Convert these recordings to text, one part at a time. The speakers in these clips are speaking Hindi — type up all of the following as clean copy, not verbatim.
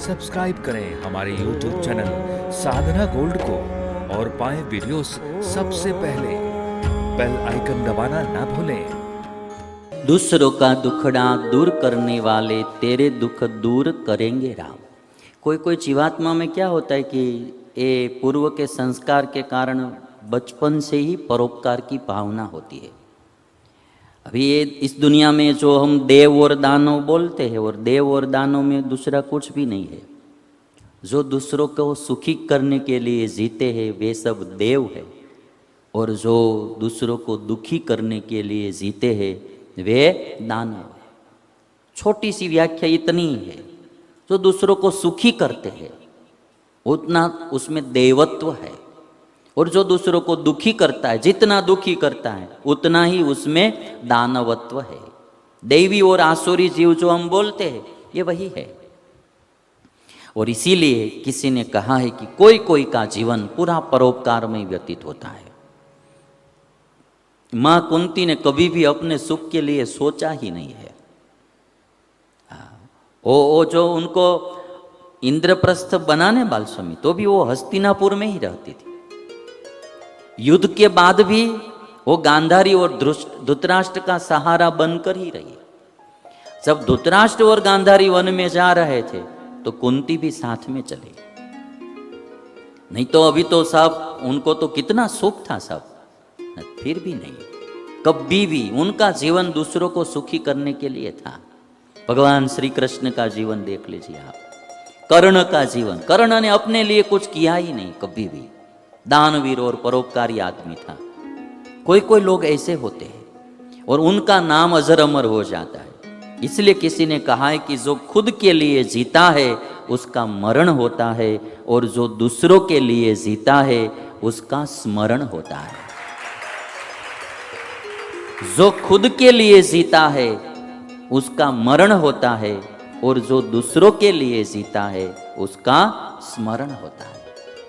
सब्सक्राइब करें हमारे YouTube चैनल साधना गोल्ड को और पाएं वीडियोस सबसे पहले। बेल आइकन दबाना ना भूलें। दूसरों का दुखड़ा दूर करने वाले तेरे दुख दूर करेंगे राम। कोई कोई जीवात्मा में क्या होता है कि ये पूर्व के संस्कार के कारण बचपन से ही परोपकार की भावना होती है। अभी ये इस दुनिया में जो हम देव और दानव बोलते हैं, और देव और दानव में दूसरा कुछ भी नहीं है। जो दूसरों को सुखी करने के लिए जीते हैं वे सब देव है, और जो दूसरों को दुखी करने के लिए जीते हैं वे दानव है। छोटी सी व्याख्या इतनी ही है। जो दूसरों को सुखी करते हैं उतना उसमें देवत्व है, और जो दूसरों को दुखी करता है, जितना दुखी करता है उतना ही उसमें दानवत्व है। दैवी और आसुरी जीव जो हम बोलते हैं ये वही है। और इसीलिए किसी ने कहा है कि कोई कोई का जीवन पूरा परोपकार में व्यतीत होता है। मां कुंती ने कभी भी अपने सुख के लिए सोचा ही नहीं है। वो जो उनको इंद्रप्रस्थ बनाने बालस्वामी, तो भी वो हस्तिनापुर में ही रहती थी। युद्ध के बाद भी वो गांधारी और धृतराष्ट्र का सहारा बनकर ही रही। जब धृतराष्ट्र और गांधारी वन में जा रहे थे तो कुंती भी साथ में चली, नहीं तो अभी तो सब उनको तो कितना सुख था सब, फिर भी नहीं, कभी भी उनका जीवन दूसरों को सुखी करने के लिए था। भगवान श्री कृष्ण का जीवन देख लीजिए आप, कर्ण का जीवन, कर्ण ने अपने लिए कुछ किया ही नहीं कभी भी, दानवीर और परोपकारी आदमी था। कोई कोई लोग ऐसे होते हैं और उनका नाम अजर अमर हो जाता है। इसलिए किसी ने कहा है कि जो खुद के लिए जीता है उसका मरण होता है, और जो दूसरों के लिए जीता है उसका स्मरण होता है। जो खुद के लिए जीता है उसका मरण होता है, और जो दूसरों के लिए जीता है उसका स्मरण होता है।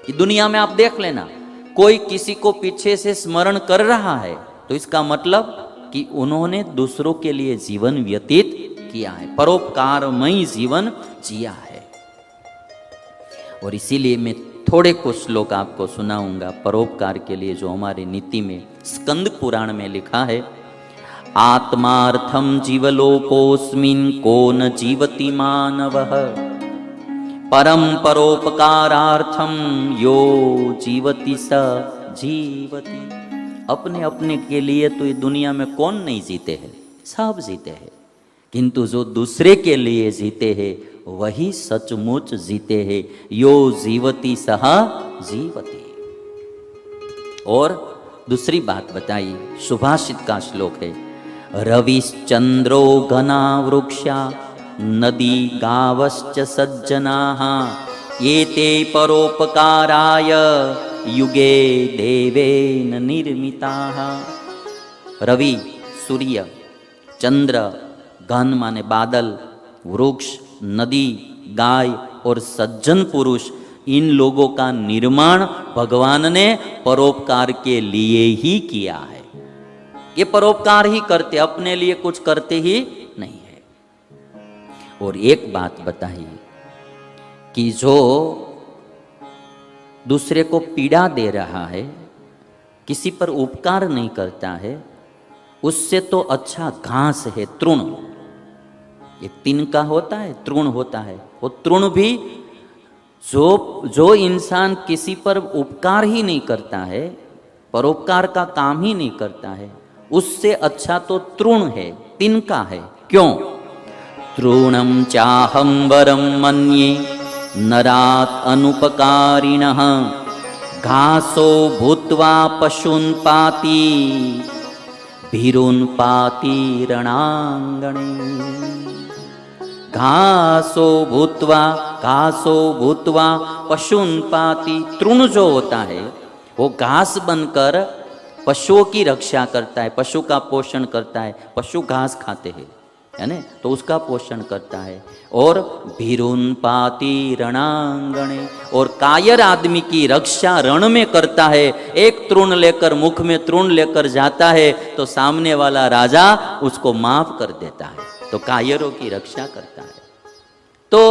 ये दुनिया में आप देख लेना, कोई किसी को पीछे से स्मरण कर रहा है तो इसका मतलब कि उन्होंने दूसरों के लिए जीवन व्यतीत किया है, परोपकारमयी जीवन जिया है। और इसीलिए मैं थोड़े कुछ श्लोक आपको सुनाऊंगा परोपकार के लिए, जो हमारी नीति में स्कंद पुराण में लिखा है। आत्मार्थम जीवलोकोस्मिन् को न जीवति मानवः, परम परोपकारार्थम यो जीवति स जीवति। अपने अपने के लिए तो ये दुनिया में कौन नहीं जीते हैं, सब जीते हैं, किंतु जो दूसरे के लिए जीते हैं वही सचमुच जीते हैं। यो जीवति सह जीवति। और दूसरी बात बताई, सुभाषित का श्लोक है, रविश्चंद्रो घना वृक्षा नदी गावश्च सज्जनाः एते परोपकाराय युगे देवेन निर्मिताः। रवि सूर्य, चंद्र घन माने बादल, वृक्ष, नदी, गाय और सज्जन पुरुष, इन लोगों का निर्माण भगवान ने परोपकार के लिए ही किया है। ये परोपकार ही करते, अपने लिए कुछ करते ही नहीं है। और एक बात बताइए कि जो दूसरे को पीड़ा दे रहा है, किसी पर उपकार नहीं करता है, उससे तो अच्छा घास है तृण। ये तिनका होता है, तृण होता है, वो तृण भी जो इंसान किसी पर उपकार ही नहीं करता है, परोपकार का काम ही नहीं करता है, उससे अच्छा तो तृण है, तिनका है। क्यों? तृणं चाहं वरं मन्ये नरात् अनुपकारिणः, घासो भूत्वा पशून् पाति भीरून् पाति रणांगणे। घासो भूत्वा पशून् पाति। तृण जो होता है वो घास बनकर पशुओं की रक्षा करता है, पशु का पोषण करता है। पशु घास खाते हैं, है ना, तो उसका पोषण करता है। और भीरुन पाति रणांगणे, और कायर आदमी की रक्षा रण में करता है। एक तृण लेकर, मुख में तृण लेकर जाता है तो सामने वाला राजा उसको माफ कर देता है, तो कायरों की रक्षा करता है। तो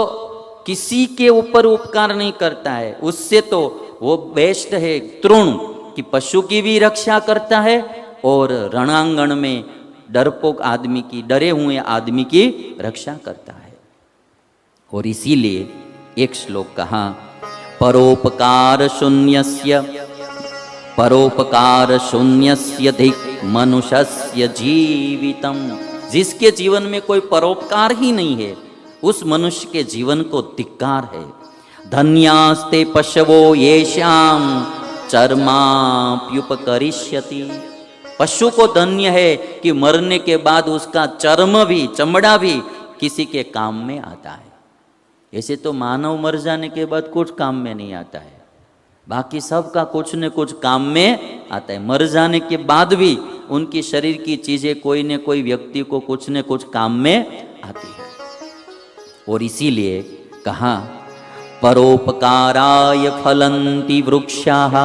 किसी के ऊपर उपकार नहीं करता है, उससे तो वो बेस्ट है तृण, कि पशु की भी रक्षा करता है और रणांगण में डरपोक आदमी की, डरे हुए आदमी की रक्षा करता है। और इसीलिए एक श्लोक कहा, परोपकार शून्यस्य धिक् मनुष्यस्य जीवितम। जिसके जीवन में कोई परोपकार ही नहीं है, उस मनुष्य के जीवन को धिक्कार है। धन्यास्ते पशवो येषां चर्माप्युपकरिष्यति। पशु को धन्य है कि मरने के बाद उसका चर्म भी, चमड़ा भी किसी के काम में आता है। ऐसे तो मानव मर जाने के बाद कुछ काम में नहीं आता है, बाकी सबका कुछ न कुछ काम में आता है। मर जाने के बाद भी उनकी शरीर की चीजें कोई न कोई व्यक्ति को कुछ न कुछ काम में आती है। और इसीलिए कहा, परोपकाराय फलन्ति वृक्षाः,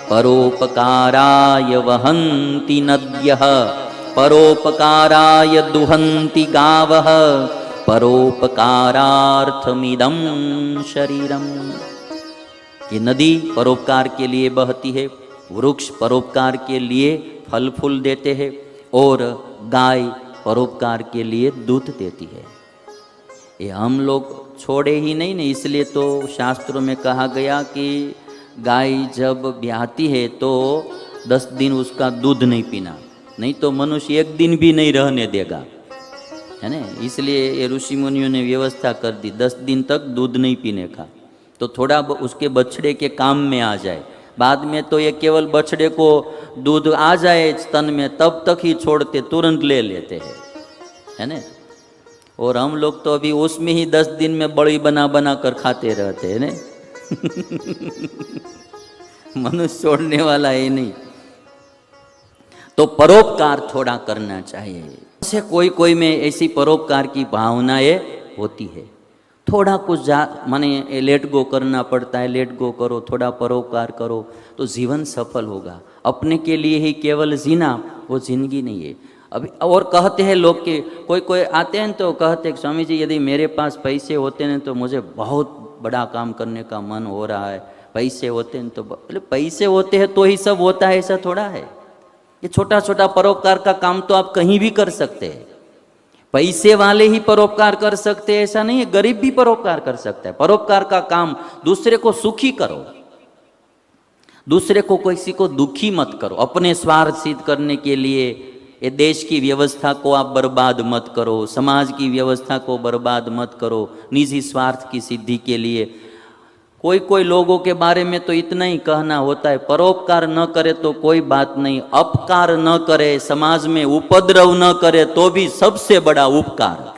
परोपकाराय वहन्ति नद्यः, परोपकाराय दुहन्ति गावः, परोपकारार्थमिदं शरीरम। ये नदी परोपकार के लिए बहती है, वृक्ष परोपकार के लिए फल फूल देते हैं, और गाय परोपकार के लिए दूध देती है। ये हम लोग छोड़े ही नहीं ना, इसलिए तो शास्त्रों में कहा गया कि गाय जब ब्याहती है तो 10 दिन उसका दूध नहीं पीना, नहीं तो मनुष्य एक दिन भी नहीं रहने देगा, है ना। इसलिए ये ऋषि मुनियों ने व्यवस्था कर दी 10 दिन तक दूध नहीं पीने का, तो थोड़ा उसके बछड़े के काम में आ जाए। बाद में तो ये केवल बछड़े को दूध आ जाए स्तन में तब तक ही छोड़ते, तुरंत ले लेते हैं, है ना। और हम लोग तो अभी उसमें ही 10 दिन में बड़ी बना बना कर खाते रहते हैं ना। मनुष्य छोड़ने वाला है नहीं। तो परोपकार थोड़ा करना चाहिए। ऐसे कोई कोई में ऐसी परोपकार की भावनाएं होती है, थोड़ा कुछ माने लेट गो करना पड़ता है, लेट गो करो, थोड़ा परोपकार करो तो जीवन सफल होगा। अपने के लिए ही केवल जीना वो जिंदगी नहीं है। अभी और कहते हैं लोग कि कोई कोई आते हैं तो कहते हैं स्वामी जी यदि मेरे पास पैसे होते हैं तो मुझे बहुत बड़ा काम करने का मन हो रहा है, पैसे होते हैं तो। बोले पैसे होते हैं तो ही सब होता है, ऐसा थोड़ा है। ये छोटा छोटा परोपकार का काम तो आप कहीं भी कर सकते हैं। पैसे वाले ही परोपकार कर सकते हैं ऐसा नहीं है, गरीब भी परोपकार कर सकता है। परोपकार का काम दूसरे को सुखी करो, दूसरे को किसी को दुखी मत करो। अपने स्वार्थ सिद्ध करने के लिए ये देश की व्यवस्था को आप बर्बाद मत करो, समाज की व्यवस्था को बर्बाद मत करो निजी स्वार्थ की सिद्धि के लिए। कोई कोई लोगों के बारे में तो इतना ही कहना होता है, परोपकार न करे तो कोई बात नहीं, अपकार न करे, समाज में उपद्रव न करे तो भी सबसे बड़ा उपकार।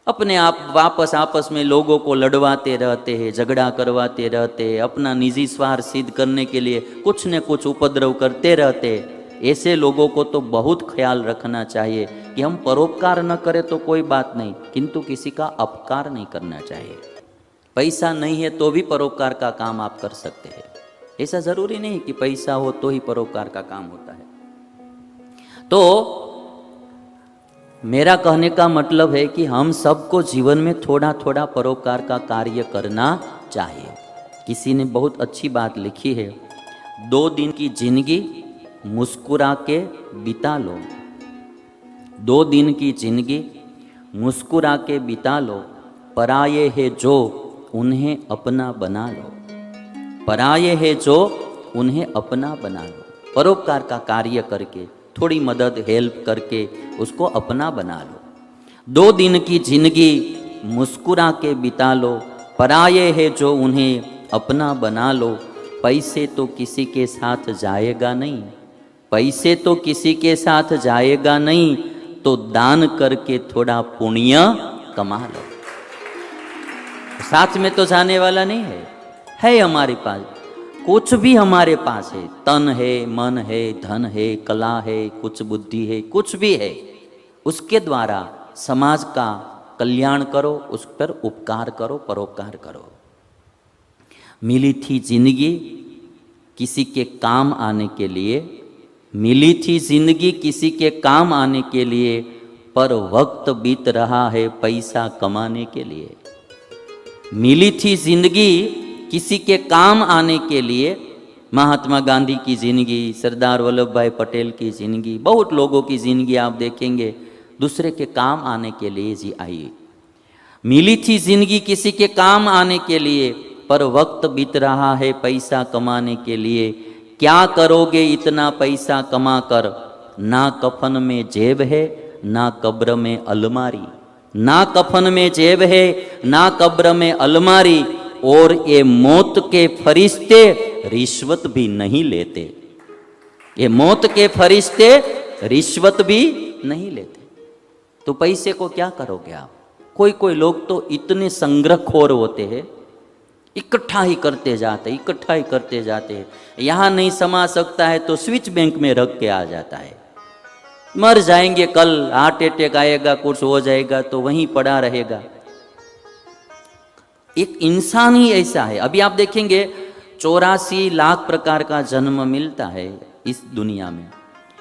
अपने आप वापस आपस में लोगों को लड़वाते रहते हैं, झगड़ा करवाते रहते हैं, अपना निजी स्वार्थ सिद्ध करने के लिए कुछ न कुछ उपद्रव करते रहते हैं। ऐसे लोगों को तो बहुत ख्याल रखना चाहिए कि हम परोपकार न करें तो कोई बात नहीं, किंतु किसी का अपकार नहीं करना चाहिए। पैसा नहीं है तो भी परोपकार का काम आप कर सकते हैं। ऐसा जरूरी नहीं कि पैसा हो तो ही परोपकार का काम होता है। तो मेरा कहने का मतलब है कि हम सबको जीवन में थोड़ा थोड़ा परोपकार का कार्य करना चाहिए। किसी ने बहुत अच्छी बात लिखी है, 2 दिन की जिंदगी मुस्कुरा के बिता लो, 2 दिन की जिंदगी मुस्कुरा के बिता लो, पराये है जो उन्हें अपना बना लो, पराये है जो उन्हें अपना बना लो। परोपकार का कार्य करके, थोड़ी मदद हेल्प करके उसको अपना बना लो। 2 दिन की जिंदगी मुस्कुरा के बिता लो, पराये है जो उन्हें अपना बना लो। पैसे तो किसी के साथ जाएगा नहीं, पैसे तो किसी के साथ जाएगा नहीं, तो दान करके थोड़ा पुण्य कमा लो। साथ में तो जाने वाला नहीं है हमारे पास, कुछ भी हमारे पास है, तन है, मन है, धन है, कला है, कुछ बुद्धि है, कुछ भी है, उसके द्वारा समाज का कल्याण करो, उस पर उपकार करो, परोपकार करो। मिली थी जिंदगी किसी के काम आने के लिए, मिली थी जिंदगी किसी के काम आने के लिए, पर वक्त बीत रहा है पैसा कमाने के लिए। मिली थी जिंदगी किसी के काम आने के लिए। महात्मा गांधी की जिंदगी, सरदार वल्लभ भाई पटेल की जिंदगी, बहुत लोगों की जिंदगी आप देखेंगे दूसरे के काम आने के लिए जी आई। मिली थी जिंदगी किसी के काम आने के लिए, पर वक्त बीत रहा है पैसा कमाने के लिए। क्या करोगे इतना पैसा कमा कर, ना कफन में जेब है ना कब्र में अलमारी। ना कफन में जेब है ना कब्र में अलमारी, और ये मौत के फरिश्ते रिश्वत भी नहीं लेते। ये मौत के फरिश्ते रिश्वत भी नहीं लेते। तो पैसे को क्या करोगे आप? कोई कोई लोग तो इतने संग्रहखोर होते हैं, इकट्ठा ही करते जाते, इकट्ठा ही करते जाते हैं। यहाँ नहीं समा सकता है तो स्विच बैंक में रख के आ जाता है। मर जाएंगे कल, हार्ट अटैक आएगा, कुछ हो जाएगा तो वहीं पड़ा रहेगा। एक इंसान ही ऐसा है। अभी आप देखेंगे 84 लाख प्रकार का जन्म मिलता है इस दुनिया में।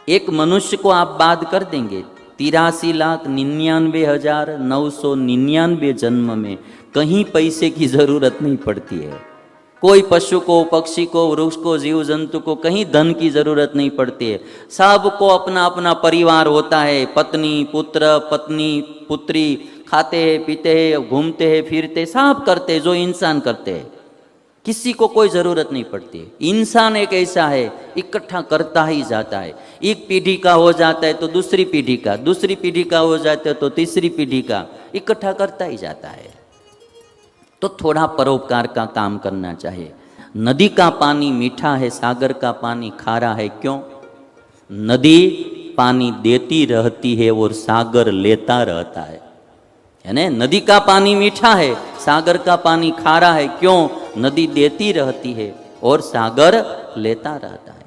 एक मनुष्य को आप बात कर देंगे 83,99,999 जन्म में कहीं पैसे की जरूरत नहीं पड़ती है। कोई पशु को, पक्षी को, वृक्ष को, जीव जंतु को कहीं धन की जरूरत नहीं पड़ती है। सबको अपना अपना परिवार होता है, पत्नी पुत्र, पत्नी पुत्री, खाते हैं पीते हैं, घूमते हैं फिरते, सब करते हैं जो इंसान करते हैं। किसी को कोई जरूरत नहीं पड़ती है। इंसान एक ऐसा है, इकट्ठा करता ही जाता है। एक पीढ़ी का हो जाता है तो दूसरी पीढ़ी का, दूसरी पीढ़ी का हो जाता है तो तीसरी पीढ़ी का, इकट्ठा करता ही जाता है। तो थोड़ा परोपकार का काम करना चाहिए। नदी का पानी मीठा है, सागर का पानी खारा है। क्यों? नदी पानी देती रहती है और सागर लेता रहता है ना। नदी का पानी मीठा है, सागर का पानी खारा है। क्यों? नदी देती रहती है और सागर लेता रहता है।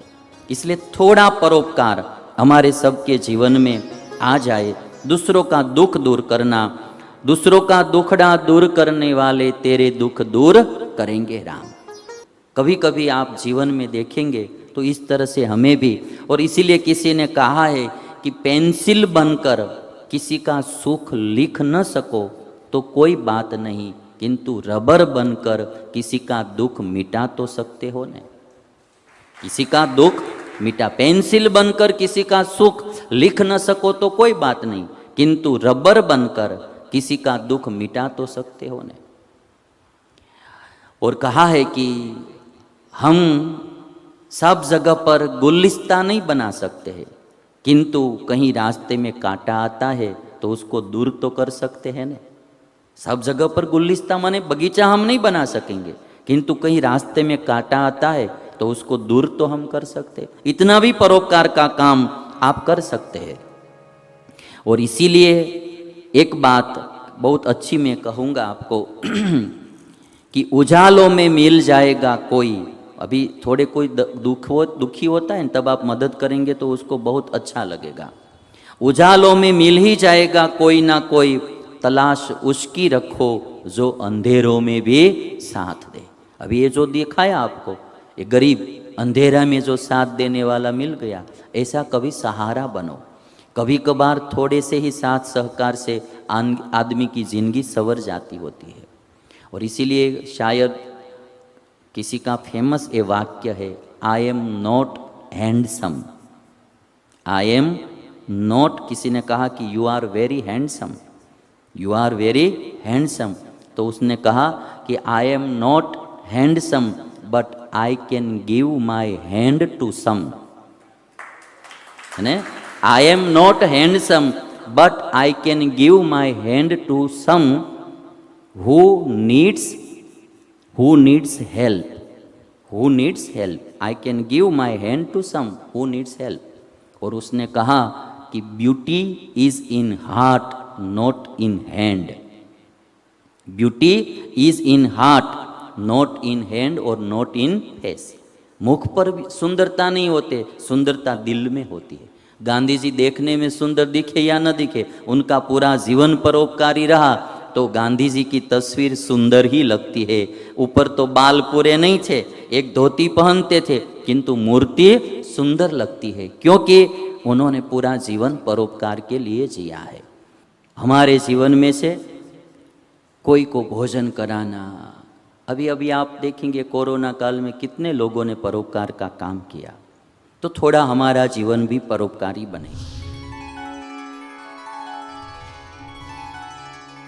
इसलिए थोड़ा परोपकार हमारे सबके जीवन में आ जाए। दूसरों का दुख दूर करना, दूसरों का दुखड़ा दूर करने वाले तेरे दुख दूर करेंगे राम। कभी कभी आप जीवन में देखेंगे तो इस तरह से हमें भी, और इसीलिए किसी ने कहा है कि पेंसिल बनकर किसी का सुख लिख न सको तो कोई बात नहीं, किंतु रबर बनकर किसी का दुख मिटा तो सकते हो ना। किसी का दुख मिटा, पेंसिल बनकर किसी का सुख लिख न सको तो कोई बात नहीं, किंतु रबर बनकर किसी का दुख मिटा तो सकते हो ना। और कहा है कि हम सब जगह पर गुलिस्ता नहीं बना सकते हैं, किंतु कहीं रास्ते में कांटा आता है तो उसको दूर तो कर सकते हैं ना। सब जगह पर गुलिस्ता माने बगीचा हम नहीं बना सकेंगे, किंतु कहीं रास्ते में कांटा आता है तो उसको दूर तो हम कर सकते हैं। इतना भी परोपकार का काम आप कर सकते हैं। और इसीलिए एक बात बहुत अच्छी मैं कहूँगा आपको कि उजालों में मिल जाएगा कोई। अभी थोड़े कोई दुखी होता है तब आप मदद करेंगे तो उसको बहुत अच्छा लगेगा। उजालों में मिल ही जाएगा कोई ना कोई, तलाश उसकी रखो जो अंधेरों में भी साथ दे। अभी ये जो दिखाया आपको, ये गरीब अंधेरा में जो साथ देने वाला मिल गया, ऐसा कभी सहारा बनो। कभी कभार थोड़े से ही साथ सहकार से आदमी की जिंदगी संवर जाती होती है। और इसीलिए शायद किसी का फेमस ये वाक्य है, I am not handsome, I am not, किसी ने कहा कि you are very handsome, you are very handsome, तो उसने कहा कि I am not handsome but I can give my hand to some, है ना। I am not handsome but I can give my hand to some who needs help, who needs help, I can give my hand to some who needs help. और उसने कहा कि beauty is in heart not in hand, beauty is in heart not in hand और नॉट इन फेस। मुख पर भी सुंदरता नहीं होते, सुंदरता दिल में होती है। गांधी जी देखने में सुंदर दिखे या न दिखे, उनका पूरा जीवन परोपकारी रहा तो गांधी जी की तस्वीर सुंदर ही लगती है। ऊपर तो बाल पूरे नहीं थे, एक धोती पहनते थे, किंतु मूर्ति सुंदर लगती है, क्योंकि उन्होंने पूरा जीवन परोपकार के लिए जिया है। हमारे जीवन में से कोई को भोजन कराना। अभी अभी आप देखेंगे कोरोना काल में कितने लोगों ने परोपकार का काम किया, तो थोड़ा हमारा जीवन भी परोपकारी बने।